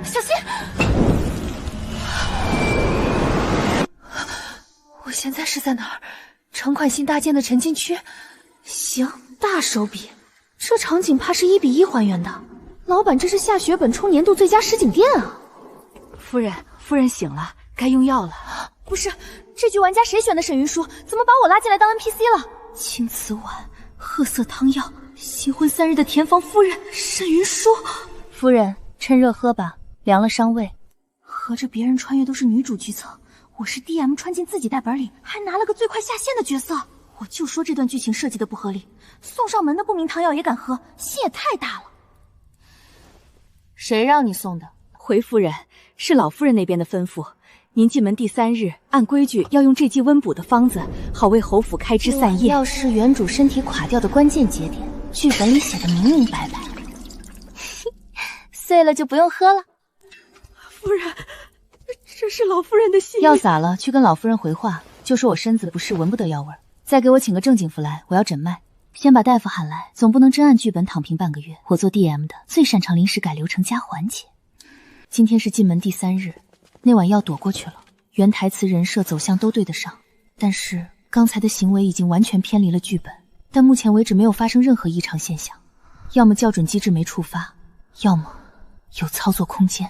小心！我现在是在哪儿？长款新搭建的沉浸区。行，大手笔，这场景怕是1:1还原的。老板，这是下血本冲年度最佳实景店啊！夫人醒了，该用药了。不是，这局玩家谁选的沈云舒？怎么把我拉进来当 NPC 了？青瓷碗、褐色汤药、新婚3日的田房夫人沈云舒。夫人，趁热喝吧，凉了伤胃。合着别人穿越都是女主剧层，我是 DM 穿进自己代本里，还拿了个最快下线的角色。我就说这段剧情设计的不合理，送上门的不明汤药也敢喝，心也太大了。谁让你送的？回夫人，是老夫人那边的吩咐。您进门第3日，按规矩要用这剂温补的方子，好为侯府开枝散叶。要是原主身体垮掉的关键节点，剧本里写的明明白白。碎了就不用喝了。夫人，这是老夫人的心意。药洒了，去跟老夫人回话，就说我身子不适，闻不得药味儿。再给我请个正经夫来，我要诊脉。先把大夫喊来，总不能真按剧本躺平半个月。我做 DM 的最擅长临时改流程加缓解。今天是进门第3日，那晚药躲过去了，原台词人设走向都对得上，但是刚才的行为已经完全偏离了剧本。但目前为止没有发生任何异常现象，要么校准机制没触发，要么有操作空间。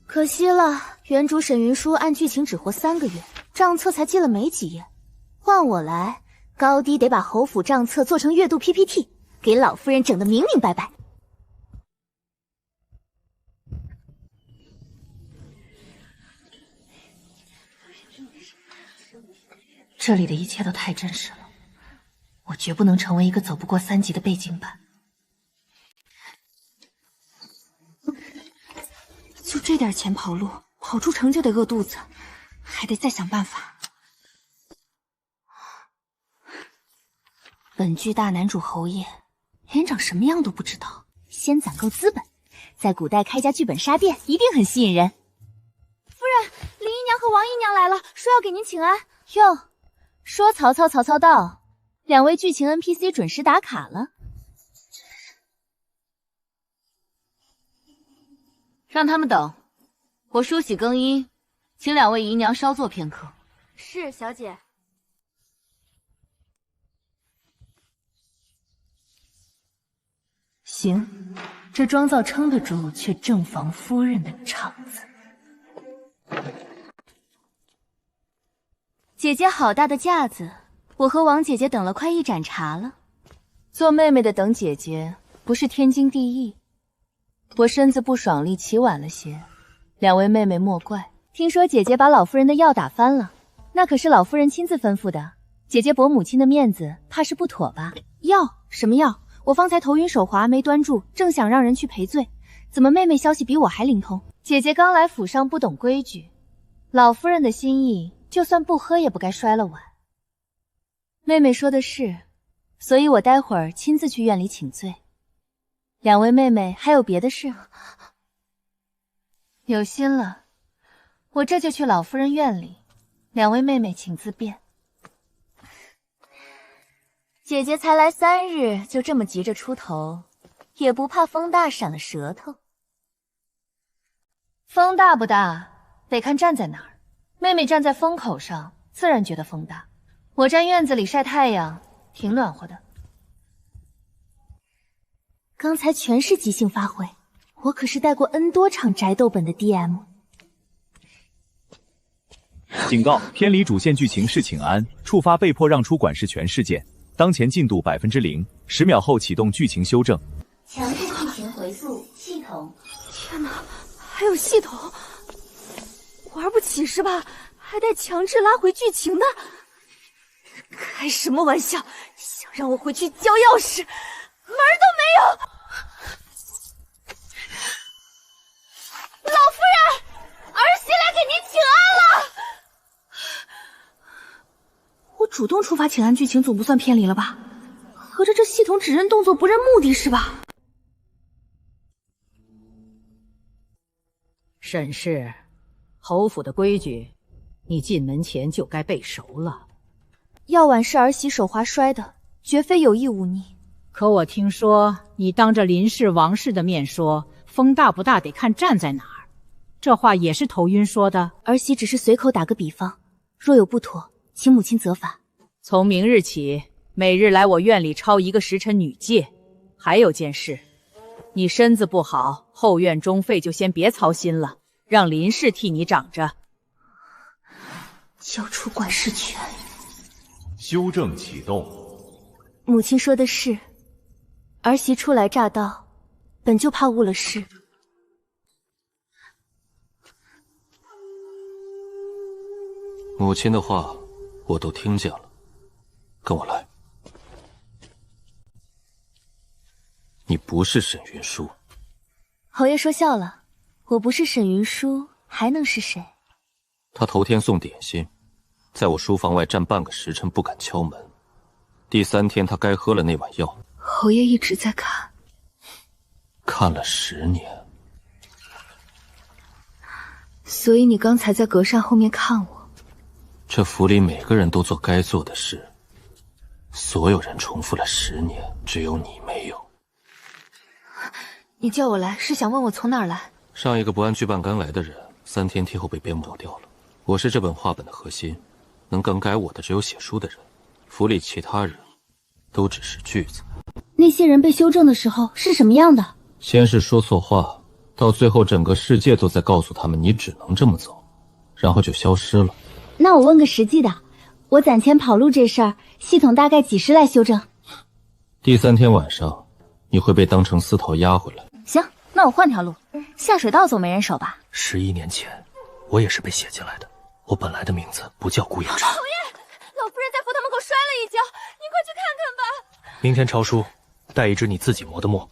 可惜了，原主沈云舒按剧情只活3个月，账册才记了没几页。换我来，高低得把侯府账册做成月度 PPT， 给老夫人整得明明白白。这里的一切都太真实了，我绝不能成为一个走不过3级的背景板。就这点钱跑路，跑出城就得饿肚子，还得再想办法。本剧大男主侯爷连长什么样都不知道，先攒够资本，在古代开家剧本杀店一定很吸引人。夫人，林姨娘和王姨娘来了，说要给您请安。哟，说曹操曹操到，2位剧情 NPC 准时打卡了。让他们等，我梳洗更衣，请2位姨娘稍坐片刻。是，小姐。行，这妆造撑得住，却正房夫人的场子。姐姐好大的架子，我和王姐姐等了快1盏茶了。做妹妹的等姐姐，不是天经地义。我身子不爽利，起晚了些，2位妹妹莫怪。听说姐姐把老夫人的药打翻了，那可是老夫人亲自吩咐的，姐姐驳母亲的面子，怕是不妥吧？药？什么药？我方才头晕手滑没端住，正想让人去赔罪，怎么妹妹消息比我还灵通？姐姐刚来府上不懂规矩，老夫人的心意，就算不喝也不该摔了碗。妹妹说的是，所以我待会儿亲自去院里请罪。2位妹妹还有别的事？有心了，我这就去老夫人院里，2位妹妹请自便。姐姐才来3日，就这么急着出头，也不怕风大闪了舌头？风大不大，得看站在哪儿。妹妹站在风口上，自然觉得风大；我站院子里晒太阳，挺暖和的。刚才全是即兴发挥，我可是带过 N 多场宅斗本的 DM。警告：偏离主线剧情是请安，触发被迫让出管事权事件。当前进度0%，10秒后启动剧情修正。强制剧情回溯系统。天哪，还有系统？玩不起是吧？还带强制拉回剧情的？开什么玩笑？想让我回去交钥匙，门儿都没有！老夫人，儿媳来给您请安了。我主动触发请安剧情总不算偏离了吧？合着这系统只认动作不认目的是吧？沈氏，侯府的规矩，你进门前就该背熟了。药碗是儿媳手滑摔的，绝非有意忤逆。可我听说你当着林氏王氏的面说风大不大得看站在哪儿，这话也是头晕说的？儿媳只是随口打个比方，若有不妥，请母亲责罚。从明日起，每日来我院里抄1个时辰女戒。还有件事，你身子不好，后院中费就先别操心了，让林氏替你长着。交出管事权。修正启动。母亲说的是，儿媳初来乍到，本就怕误了事。母亲的话我都听见了，跟我来。你不是沈云舒。侯爷说笑了，我不是沈云舒，还能是谁？他头天送点心，在我书房外站半个时辰不敢敲门。第3天他该喝了那碗药。侯爷一直在看。看了10年。所以你刚才在隔扇后面看我。这府里每个人都做该做的事，所有人重复了10年，只有你没有。你叫我来是想问我从哪儿来？上一个不按剧本赶来的人，3天之后被边抹掉了。我是这本画本的核心，能更改我的只有写书的人，府里其他人都只是句子。那些人被修正的时候是什么样的？先是说错话，到最后整个世界都在告诉他们你只能这么走，然后就消失了。那我问个实际的，我攒钱跑路这事儿，系统大概几时来修正？第3天晚上，你会被当成丝头押回来。行，那我换条路，下水道总没人守吧？11年前，我也是被写进来的。我本来的名字不叫顾衍之。侯爷，老夫人在佛堂门口摔了一跤，您快去看看吧。明天抄书，带一支你自己磨的墨。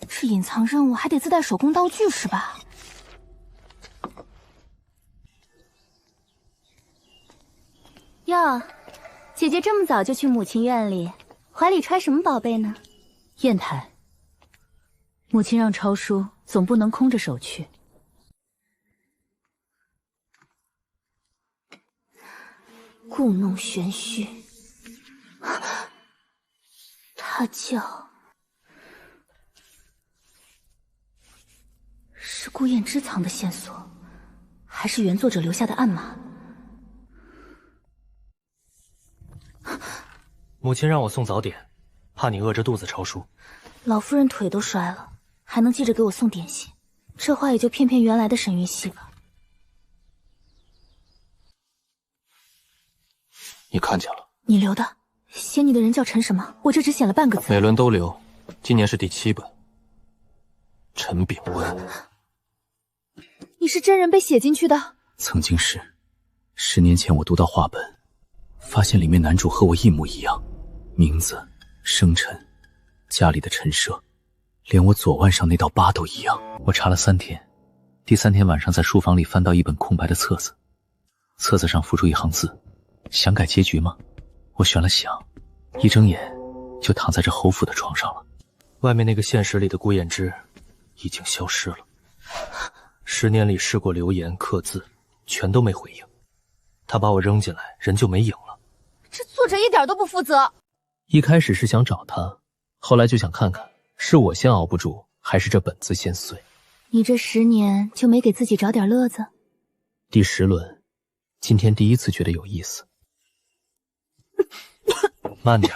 这隐藏任务还得自带手工道具是吧？哟，姐姐这么早就去母亲院里，怀里揣什么宝贝呢？砚台。母亲让抄书，总不能空着手去。故弄玄虚，他叫是顾燕之藏的线索，还是原作者留下的暗码？母亲让我送早点，怕你饿着肚子抄书。老夫人腿都摔了，还能记着给我送点心，这话也就骗骗原来的沈云熙吧。你看见了？你留的，写你的人叫陈什么？我这只写了半个字。每轮都留，今年是第7本。陈炳文。你是真人被写进去的？曾经是，10年前我读到画本，发现里面男主和我一模一样，名字、生辰、家里的陈设，连我左腕上那道疤都一样。我查了3天，第3天晚上在书房里翻到一本空白的册子，册子上浮出一行字：想改结局吗？我选了想，一睁眼就躺在这侯府的床上了。外面那个现实里的顾衍之已经消失了。10年里试过留言刻字，全都没回应。他把我扔进来，人就没影了。这作者一点都不负责。一开始是想找他，后来就想看看是我先熬不住，还是这本子先碎。你这10年就没给自己找点乐子？第10轮，今天第一次觉得有意思。慢点。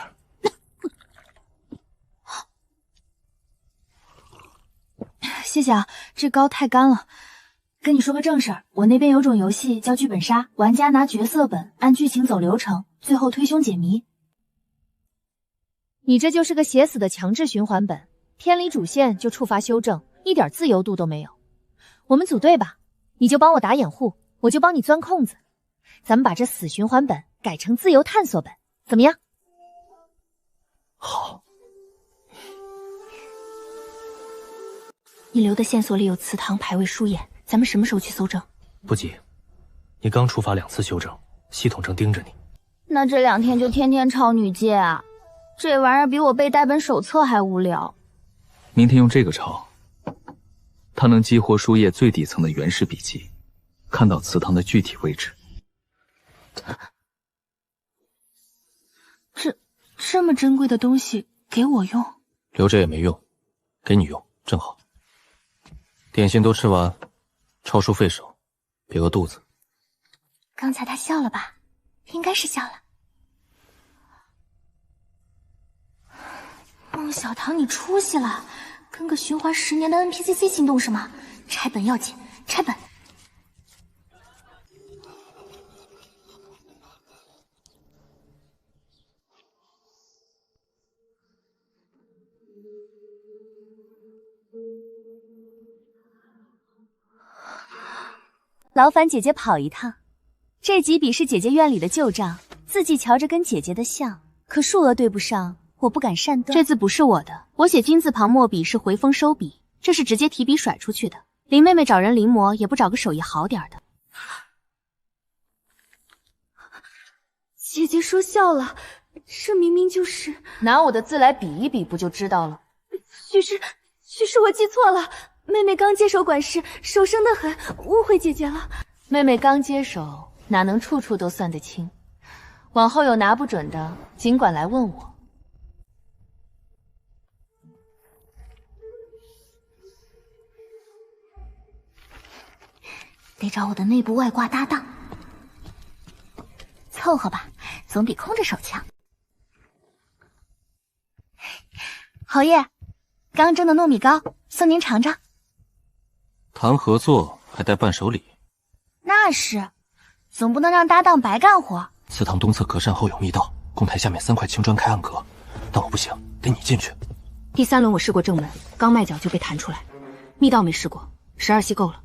谢谢啊，这膏太干了。跟你说个正事儿，我那边有种游戏叫剧本杀，玩家拿角色本按剧情走流程，最后推凶解谜。你这就是个写死的强制循环本，偏离主线就触发修正，一点自由度都没有。我们组队吧，你就帮我打掩护，我就帮你钻空子。咱们把这死循环本改成自由探索本，怎么样？好。你留的线索里有祠堂、牌位、书眼，咱们什么时候去搜证？不急，你刚触发2次修正，系统正盯着你。那这2天就天天抄女戒啊？这玩意儿比我背带本手册还无聊。明天用这个抄。它能激活书页最底层的原始笔记，看到祠堂的具体位置。这么珍贵的东西给我用？留着也没用，给你用正好。点心都吃完，抄书费少，别饿肚子。刚才他笑了吧？应该是笑了。孟小棠，你出息了，跟个循环10年的 NPCC 心动什么？拆本要紧，拆本。劳烦姐姐跑一趟。这几笔是姐姐院里的旧账，字迹瞧着跟姐姐的像，可数额对不上，我不敢擅断。这字不是我的，我写金字旁墨笔是回锋收笔，这是直接提笔甩出去的。林妹妹找人临摹，也不找个手艺好点的。姐姐说笑了，这明明就是拿我的字来比一比，不就知道了？许是我记错了，妹妹刚接手管事，手生得很，误会姐姐了。妹妹刚接手，哪能处处都算得清？往后有拿不准的，尽管来问我。得找我的内部外挂搭档，凑合吧，总比空着手强。侯爷，刚蒸的糯米糕，送您尝尝。谈合作还带伴手礼？那是，总不能让搭档白干活。祠堂东侧隔扇后有密道，供台下面3块青砖开暗格，但我不行，得你进去。第3轮我试过正门，刚迈脚就被弹出来。密道没试过，12系够了。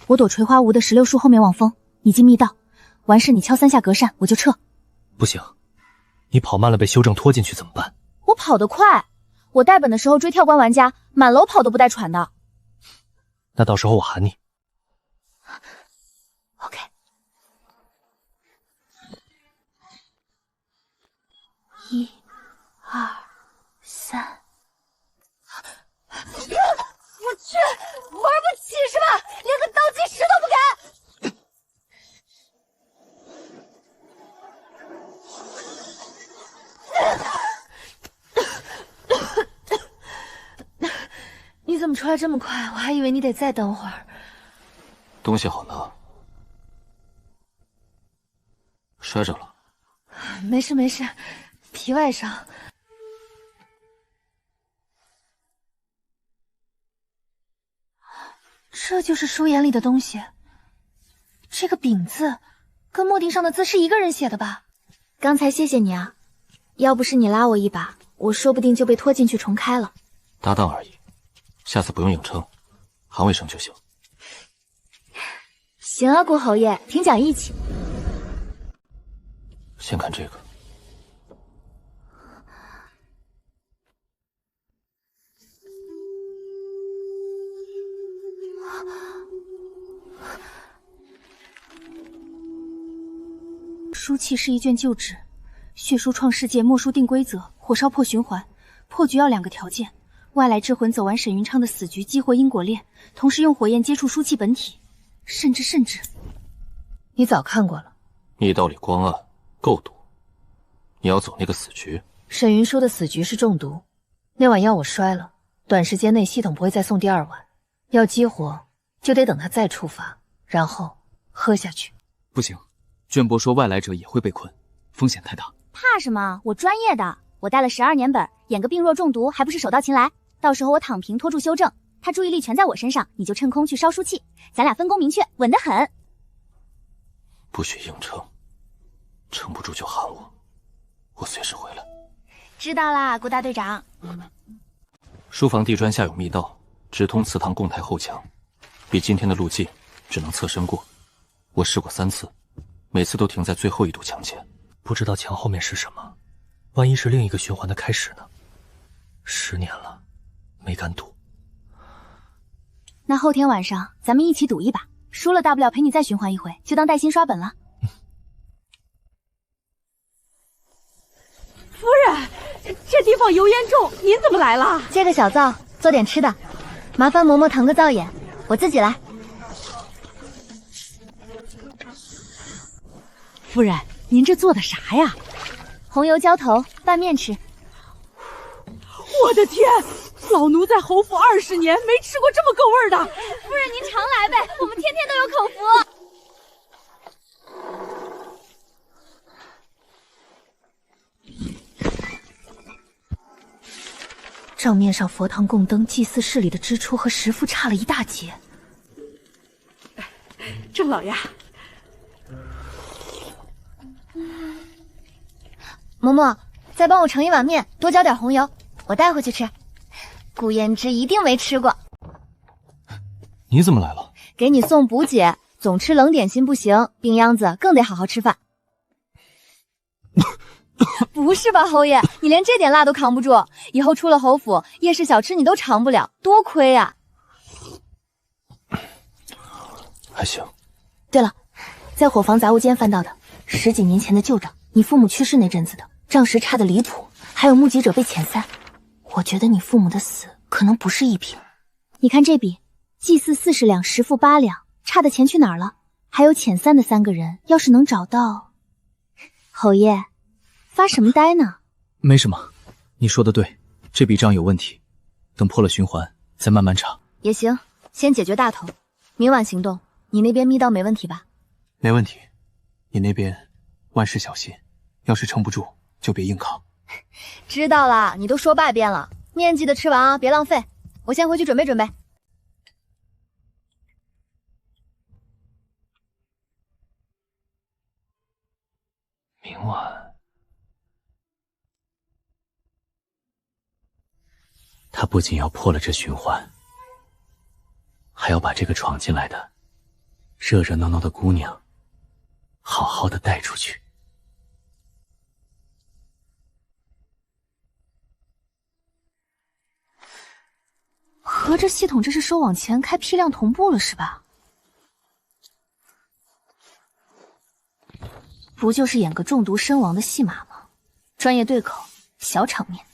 我躲垂花坞的16树后面望风，你进密道，完事你敲3下隔扇，我就撤。不行，你跑慢了被修正拖进去怎么办？我跑得快，我带本的时候追跳关玩家，满楼跑都不带喘的。那到时候我喊你。OK。1、2、3。我去，玩不起是吧？连个倒计时都不给。你怎么出来这么快？我还以为你得再等会儿。东西好拿，摔着了。没事没事，皮外伤。这就是书眼里的东西。这个丙字跟墨钉上的字是一个人写的吧？刚才谢谢你啊，要不是你拉我一把，我说不定就被拖进去重开了。搭档而已，下次不用硬撑，喊我一声就行。行啊，顾侯爷，挺讲义气。先看这个。书契是一卷旧纸，血书创世界，墨书定规则，火烧破循环。破局要2个条件：外来之魂走完沈云昌的死局，激活因果链，同时用火焰接触书契本体。甚至，你早看过了。密道里光暗，够毒。你要走那个死局？沈云说的死局是中毒，那碗药我摔了，短时间内系统不会再送第2碗。要激活，就得等他再触发，然后喝下去。不行，卷博说外来者也会被困，风险太大。怕什么？我专业的，我带了12年本，演个病弱中毒还不是手到擒来？到时候我躺平拖住修正，他注意力全在我身上，你就趁空去烧书契，咱俩分工明确，稳得很。不许硬撑，撑不住就喊我，我随时回来。知道啦，顾大队长。书房地砖下有密道，直通祠堂供台后墙，比今天的路近，只能侧身过。我试过3次，每次都停在最后一堵墙前。不知道墙后面是什么，万一是另一个循环的开始呢？10年了，没敢赌。那后天晚上咱们一起赌一把，输了大不了陪你再循环一回，就当带薪刷本了。夫人，这地方油烟重，您怎么来了？借个小灶，做点吃的，麻烦嬷嬷腾个灶眼。我自己来。夫人，您这做的啥呀？红油浇头，拌面吃。我的天，老奴在侯府20年，没吃过这么够味的。夫人您常来呗，我们天天都有口福。账面上佛堂供灯、祭祀室里的支出和食付差了一大截。郑老爷，嬷嬷，再帮我盛一碗面，多浇点红油，我带回去吃。顾胭脂一定没吃过。你怎么来了？给你送补解，总吃冷点心不行，病秧子更得好好吃饭。不是吧，侯爷，你连这点辣都扛不住，以后出了侯府，夜市小吃你都尝不了，多亏啊！还行。对了，在伙房杂物间翻到的10几年前的旧账，你父母去世那阵子的账实差的离谱，还有目击者被遣散。我觉得你父母的死可能不是一笔。你看这笔，祭祀40两，食付8两，差的钱去哪儿了？还有遣散的3个人，要是能找到……侯爷，发什么呆呢？没什么，你说的对，这笔账有问题，等破了循环再慢慢查。也行，先解决大头，明晚行动。你那边密道没问题吧？没问题，你那边万事小心，要是撑不住就别硬扛。知道了，你都说8遍了，面记得吃完啊，别浪费。我先回去准备准备。明晚，他不仅要破了这循环，还要把这个闯进来的热热闹闹的姑娘好好的带出去。合着系统这是收网前开批量同步了是吧？不就是演个中毒身亡的戏码吗？专业对口，小场面。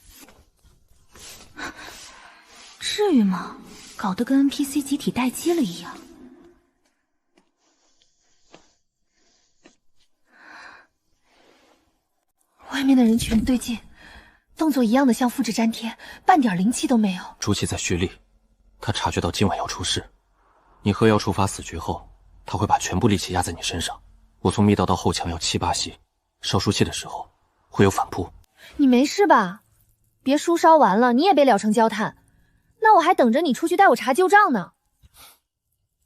至于吗？搞得跟 NPC 集体待机了一样。外面的人全对劲，动作一样的像复制粘贴，半点灵气都没有。朱祁在蓄力，他察觉到今晚要出事。你喝药触发死局后，他会把全部力气压在你身上。我从密道到后墙要7、8息，烧书气的时候会有反扑。你没事吧？别书烧完了，你也别了成焦炭。那我还等着你出去带我查旧账呢。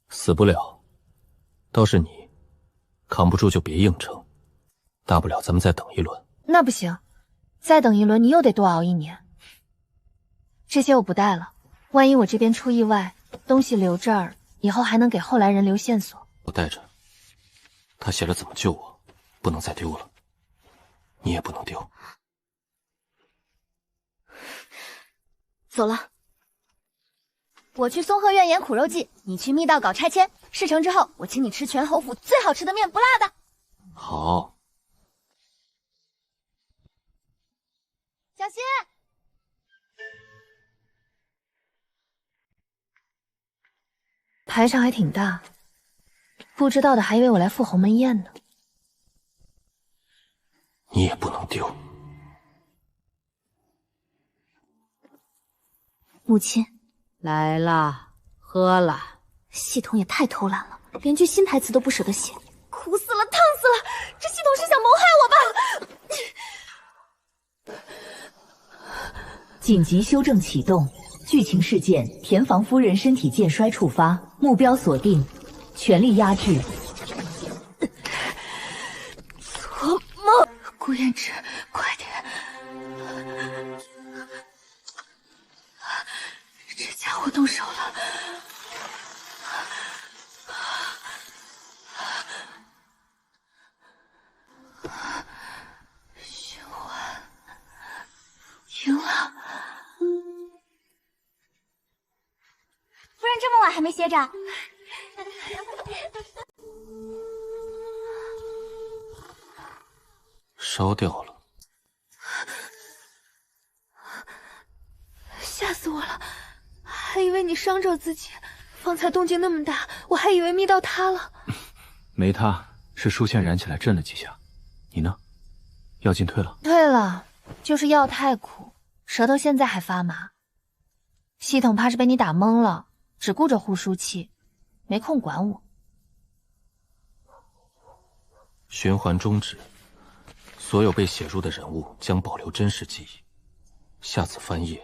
死不了，倒是你扛不住就别硬撑，大不了咱们再等一轮。那不行，再等一轮你又得多熬1年。这些我不带了，万一我这边出意外，东西留这儿，以后还能给后来人留线索。我带着，他写了怎么救我，不能再丢了，你也不能丢。走了。我去松鹤院演苦肉计，你去密道搞拆迁。事成之后，我请你吃全侯府最好吃的面，不辣的。好。小心！排场还挺大，不知道的还以为我来赴鸿门宴呢。你也不能丢。母亲。来啦，喝了。系统也太偷懒了，连句新台词都不舍得写，苦死了，烫死了！这系统是想谋害我吧？紧急修正启动，剧情事件：田房夫人身体渐衰触发，目标锁定，全力压制。做梦！顾胭脂，快点！这家伙动手了！循环赢了！夫人这么晚还没歇着？烧掉了。吓死我了！还以为你伤着自己。方才动静那么大，我还以为密到他了。没他，是书签燃起来震了几下。你呢？药劲退了？退了，就是药太苦，舌头现在还发麻。系统怕是被你打懵了，只顾着护输气，没空管我。循环终止，所有被写入的人物将保留真实记忆，下次翻页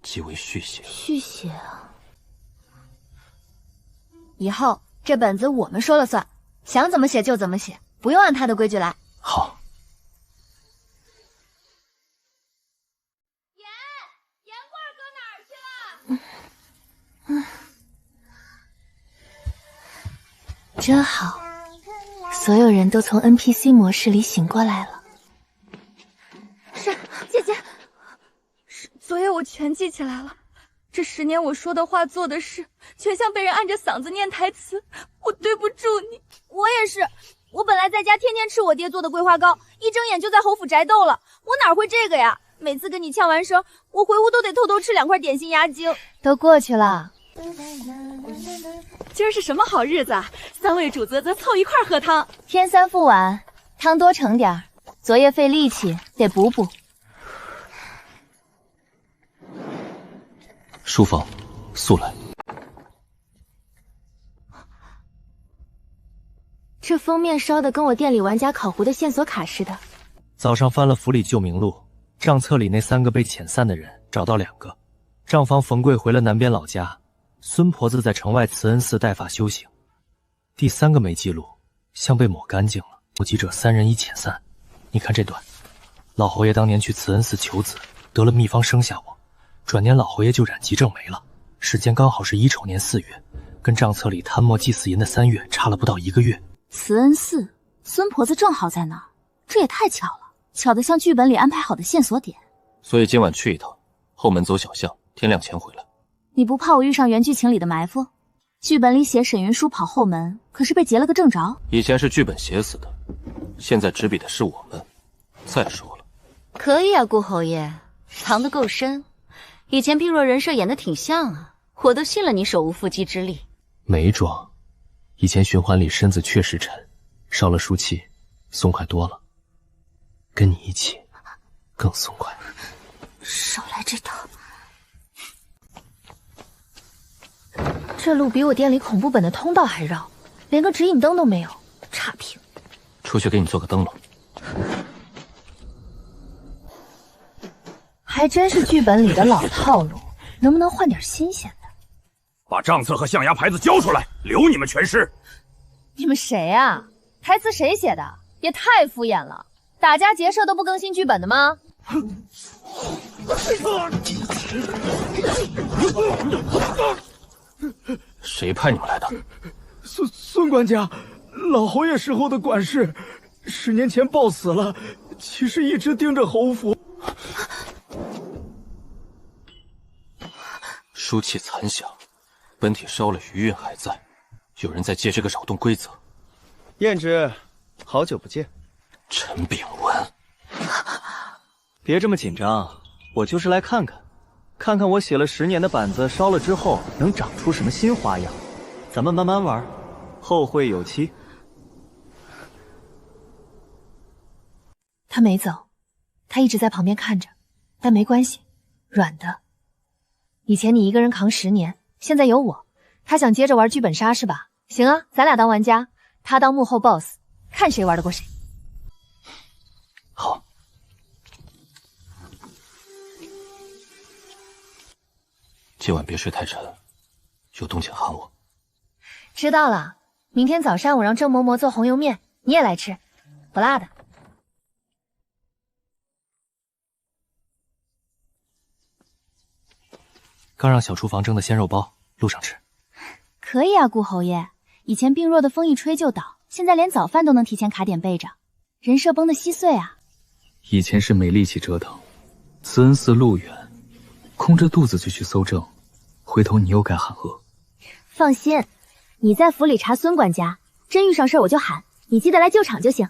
即为续写。续写啊！以后这本子我们说了算，想怎么写就怎么写，不用按他的规矩来。好。真好，所有人都从 NPC 模式里醒过来了。是姐姐，昨夜我全记起来了。这10年我说的话、做的事，全像被人按着嗓子念台词。我对不住你。我也是，我本来在家天天吃我爹做的桂花糕，一睁眼就在侯府宅斗了。我哪会这个呀？每次跟你呛完声，我回屋都得偷偷吃2块点心压惊。都过去了。今儿是什么好日子啊？3位主子则凑一块喝汤。天3副碗，汤多盛点儿，昨夜费力气，得补补。书房，速来。这封面烧的跟我店里玩家烤糊的线索卡似的。早上翻了府里旧名录，账册里那3个被遣散的人找到2个。账房冯贵回了南边老家，孙婆子在城外慈恩寺带法修行。第3个没记录，像被抹干净了。目击者3人已遣散。你看这段，老侯爷当年去慈恩寺求子，得了秘方生下我，转年老侯爷就染疾症没了，时间刚好是乙丑年4月，跟账册里贪墨祭祀银的3月差了不到1个月。慈恩寺，孙婆子正好在那儿，这也太巧了，巧得像剧本里安排好的线索点。所以今晚去一趟，后门走小巷，天亮前回来。你不怕我遇上原剧情里的埋伏？剧本里写沈云舒跑后门，可是被劫了个正着。以前是剧本写死的，现在执笔的是我们。再说了，可以啊，顾侯爷，藏得够深。以前碧若人设演得挺像啊，我都信了你手无缚鸡之力。没装，以前循环里身子确实沉，烧了输气，松快多了。跟你一起，更松快。少来这套！这路比我店里恐怖本的通道还绕，连个指引灯都没有，差评。出去给你做个灯笼。还真是剧本里的老套路，能不能换点新鲜的？把账册和象牙牌子交出来，留你们全尸。你们谁啊？台词谁写的？也太敷衍了！打家劫舍都不更新剧本的吗？谁派你们来的？孙管家，老侯爷时候的管事，10年前暴死了，其实一直盯着侯府。书气残响，本体烧了，余韵还在。有人在借这个扰动规则。燕之，好久不见。陈炳文，别这么紧张，我就是来看看，看看我写了10年的板子烧了之后能长出什么新花样。咱们慢慢玩，后会有期。他没走，他一直在旁边看着，但没关系，软的。以前你一个人扛10年，现在有我。他想接着玩剧本杀是吧？行啊，咱俩当玩家，他当幕后 boss， 看谁玩得过谁。好。今晚别睡太沉，有动静喊我。知道了，明天早上我让郑嬷嬷做红油面，你也来吃，不辣的。刚让小厨房蒸的鲜肉包，路上吃。可以啊，顾侯爷。以前病弱的风一吹就倒，现在连早饭都能提前卡点备着，人设崩得稀碎啊。以前是没力气折腾，慈恩寺路远，空着肚子就去搜证，回头你又该喊饿。放心，你在府里查孙管家，真遇上事我就喊，你记得来救场就行。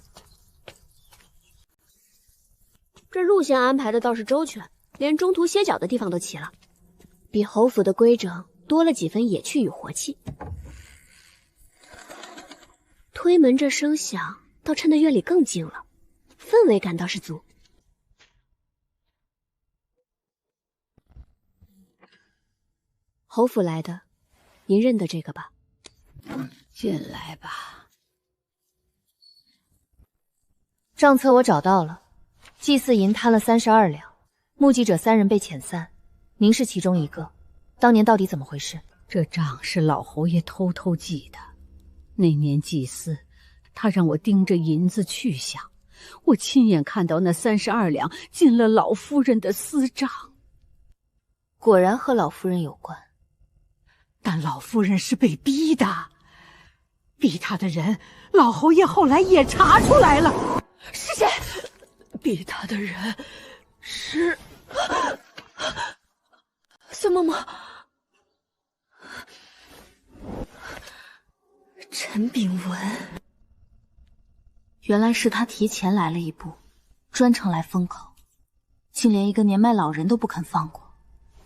这路线安排的倒是周全，连中途歇脚的地方都齐了。比侯府的规整多了几分野趣与活气。推门这声响，倒衬得院里更静了，氛围感倒是足。侯府来的，您认得这个吧？进来吧。账册我找到了，祭祀银贪了32两，目击者3人被遣散，您是其中一个。当年到底怎么回事？这账是老侯爷偷偷记的。那年祭祀，他让我盯着银子去向，我亲眼看到那32两进了老夫人的私账。果然和老夫人有关。但老夫人是被逼的，逼她的人，老侯爷后来也查出来了。是谁？逼她的人是孙嬷嬷，陈炳文。原来是他提前来了一步，专程来封口，竟连一个年迈老人都不肯放过。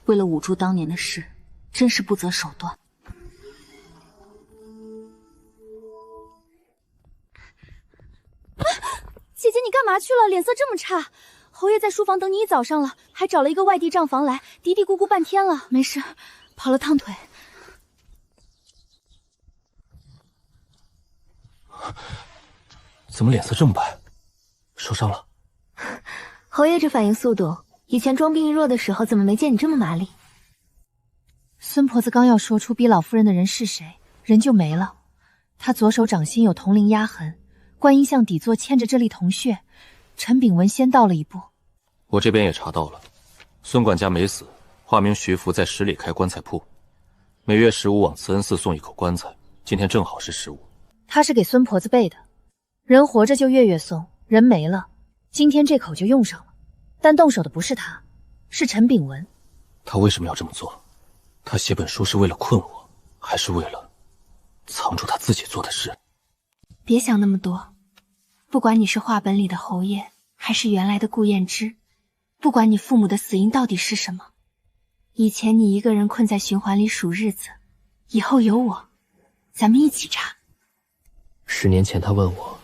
为了捂住当年的事，真是不择手段。姐姐，你干嘛去了？脸色这么差。侯爷在书房等你一早上了，还找了一个外地账房来嘀嘀咕咕半天了。没事，跑了趟腿。怎么脸色这么白？受伤了？侯爷这反应速度，以前装病易弱的时候怎么没见你这么麻利？孙婆子刚要说出逼老夫人的人是谁，人就没了。她左手掌心有铜铃压痕，观音像底座嵌着这粒铜穴。陈炳文先到了一步。我这边也查到了，孙管家没死，化名徐福，在十里开棺材铺，每月15往慈恩寺送一口棺材，今天正好是15。他是给孙婆子备的，人活着就月月送，人没了，今天这口就用上了。但动手的不是他，是陈炳文。他为什么要这么做？他写本书是为了困我，还是为了藏住他自己做的事？别想那么多，不管你是画本里的侯爷，还是原来的顾燕之，不管你父母的死因到底是什么，以前你一个人困在循环里数日子，以后有我，咱们一起查。10年前他问我，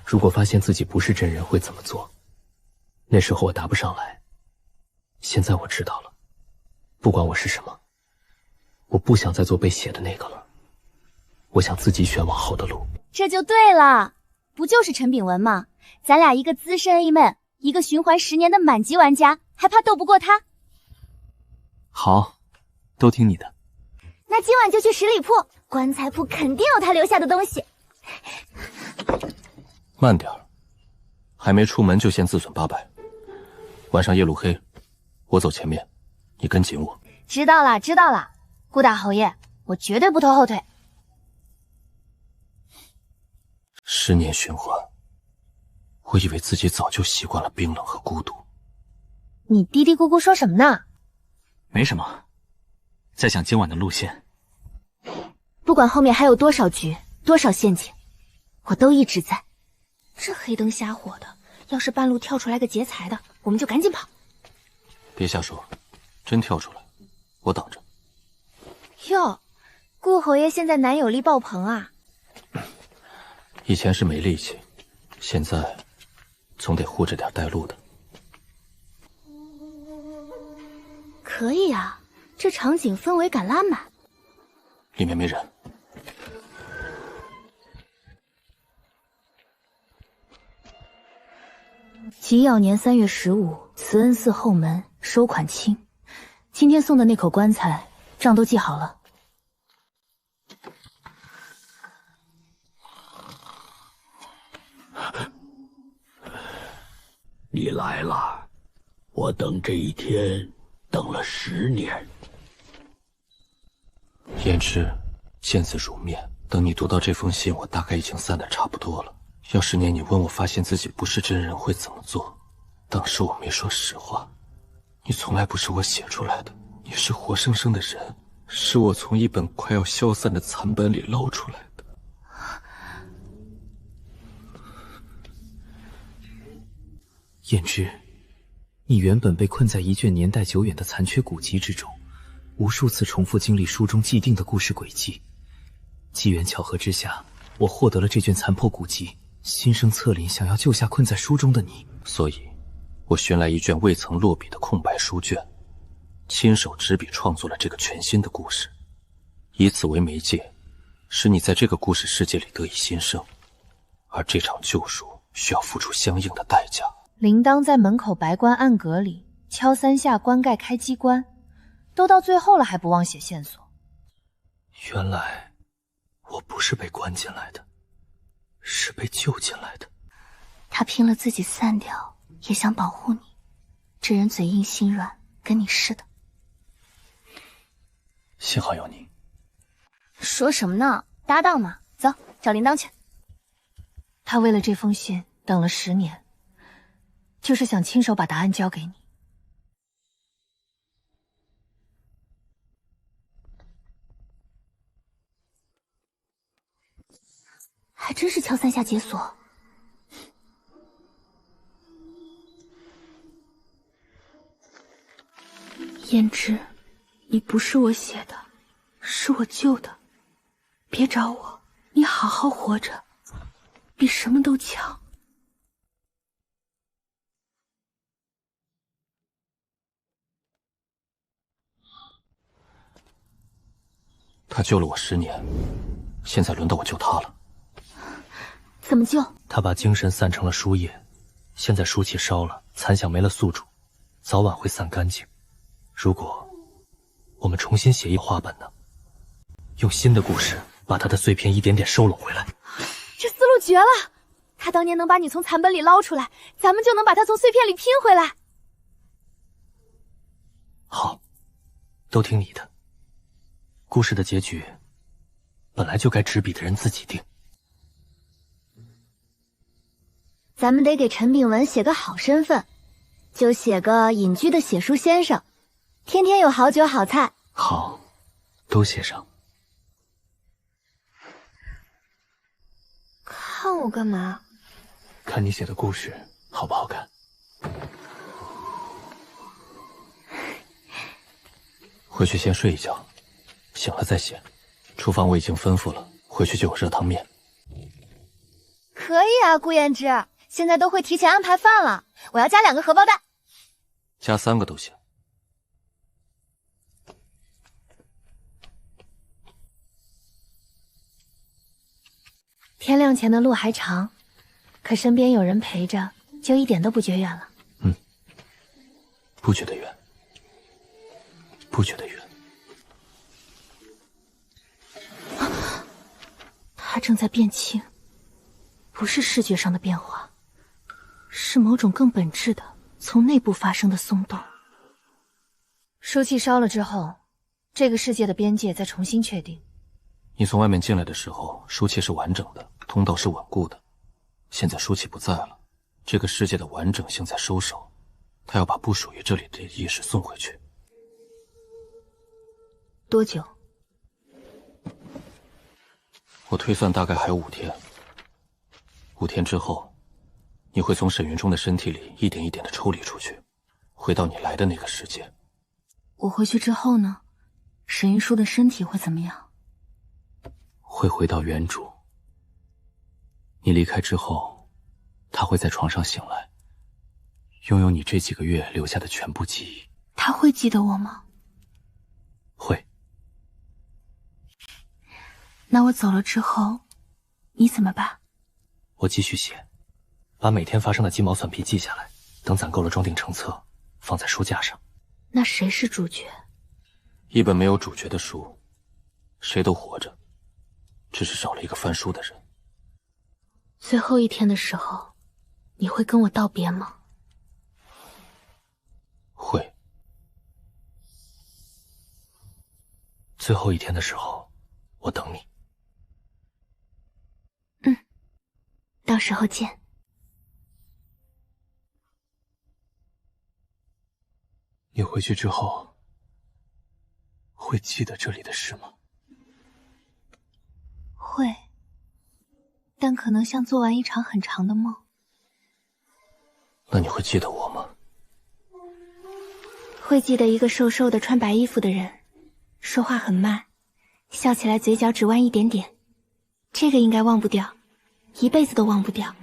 如果发现自己不是真人会怎么做？那时候我答不上来。现在我知道了，不管我是什么，我不想再做被写的那个了。我想自己选往后的路。这就对了，不就是陈炳文吗？咱俩一个资深 A 妹，一个循环10年的满级玩家，还怕斗不过他？好，都听你的。那今晚就去十里铺，棺材铺肯定有他留下的东西。慢点儿，还没出门就先自损800。晚上夜路黑，我走前面，你跟紧我。知道了，知道了，顾大侯爷，我绝对不拖后腿。10年循环，我以为自己早就习惯了冰冷和孤独。你嘀嘀咕咕说什么呢？没什么，在想今晚的路线。不管后面还有多少局，多少陷阱，我都一直在。这黑灯瞎火的，要是半路跳出来个劫财的，我们就赶紧跑。别瞎说，真跳出来，我挡着。哟，顾侯爷现在男友力爆棚啊！以前是没力气，现在总得护着点带路的。可以啊，这场景氛围感拉满。里面没人。己酉年3月15，慈恩寺后门收款清。今天送的那口棺材，账都记好了。你来了，我等这一天等了10年。言之，见字如面。等你读到这封信，我大概已经散得差不多了。要10年你问我发现自己不是真人会怎么做，当时我没说实话。你从来不是我写出来的，你是活生生的人，是我从一本快要消散的残本里捞出来的。燕之，你原本被困在一卷年代久远的残缺古籍之中，无数次重复经历书中既定的故事轨迹。机缘巧合之下，我获得了这卷残破古籍，心生恻隐，想要救下困在书中的你。所以，我寻来一卷未曾落笔的空白书卷，亲手执笔创作了这个全新的故事，以此为媒介，使你在这个故事世界里得以新生。而这场救赎需要付出相应的代价。铃铛在门口白关暗格里敲3下关盖开机关，都到最后了还不忘写线索。原来我不是被关进来的，是被救进来的。他拼了自己散掉，也想保护你。这人嘴硬心软，跟你似的。幸好有你。说什么呢？搭档嘛，走，找铃铛去。他为了这封信等了10年，就是想亲手把答案交给你。还真是敲3下解锁。胭脂，你不是我写的，是我救的。别找我，你好好活着，比什么都强。他救了我10年，现在轮到我救他了。怎么救？他把精神散成了书页，现在书气烧了，残响没了宿主，早晚会散干净。如果我们重新写一话本呢？用新的故事把他的碎片一点点收拢回来。这思路绝了！他当年能把你从残本里捞出来，咱们就能把他从碎片里拼回来。好，都听你的。故事的结局本来就该执笔的人自己定。咱们得给陈炳文写个好身份，就写个隐居的写书先生，天天有好酒好菜。好，都写上。看我干嘛？看你写的故事好不好看。回去先睡一觉，醒了再写。厨房我已经吩咐了，回去就有热汤面。可以啊，顾胭脂，现在都会提前安排饭了。我要加2个荷包蛋，加3个都行。天亮前的路还长，可身边有人陪着，就一点都不觉远了。不觉得远，不觉得远。它正在变轻，不是视觉上的变化，是某种更本质的从内部发生的松动。书气烧了之后，这个世界的边界再重新确定。你从外面进来的时候，书气是完整的，通道是稳固的。现在书气不在了，这个世界的完整性在收手，他要把不属于这里的意识送回去。多久？我推算大概还有5天。5天之后，你会从沈云中的身体里一点一点的抽离出去，回到你来的那个世界。我回去之后呢？沈云舒的身体会怎么样？会回到原主。你离开之后，他会在床上醒来，拥有你这几个月留下的全部记忆。他会记得我吗？会。那我走了之后，你怎么办？我继续写，把每天发生的鸡毛蒜皮记下来，等攒够了装订成册，放在书架上。那谁是主角？一本没有主角的书，谁都活着，只是少了一个翻书的人。最后一天的时候，你会跟我道别吗？会。最后一天的时候，我等你。到时候见。你回去之后，会记得这里的事吗？会，但可能像做完一场很长的梦。那你会记得我吗？会记得一个瘦瘦的穿白衣服的人，说话很慢，笑起来嘴角只弯一点点，这个应该忘不掉，一辈子都忘不掉。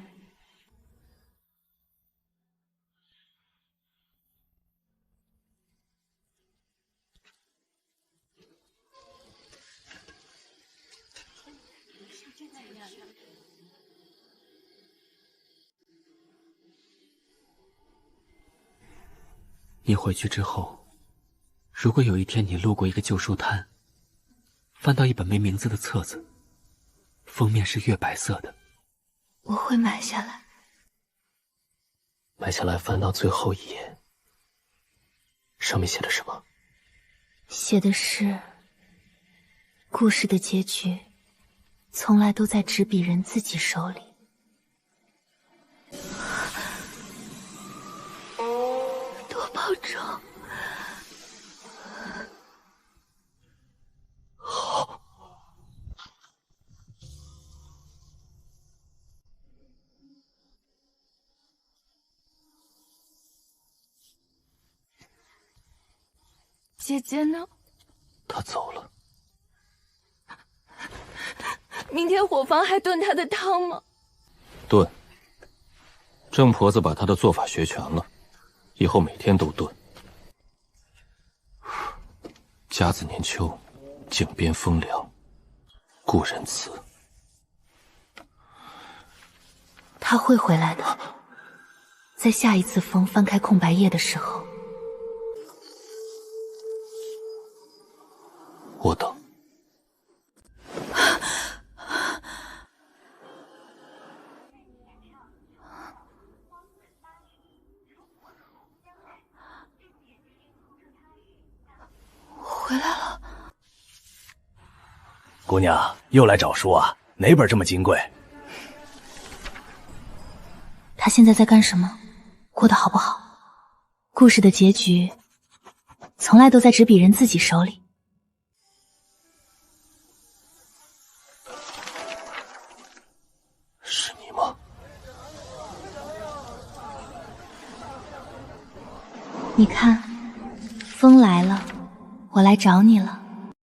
你回去之后，如果有一天你路过一个旧书摊，翻到一本没名字的册子，封面是月白色的，我会买下来。买下来翻到最后一页，上面写的什么？写的是故事的结局从来都在执笔人自己手里。多保重。好。姐姐呢？她走了。明天伙房还炖她的汤吗？炖。郑婆子把她的做法学全了，以后每天都炖。甲子年秋，井边风凉，故人辞。他会回来的，在下一次风翻开空白页的时候。我等。回来了。姑娘又来找书啊？哪本这么金贵？他现在在干什么？过得好不好？故事的结局从来都在执笔人自己手里。是你吗？你看，风来了，我来找你了。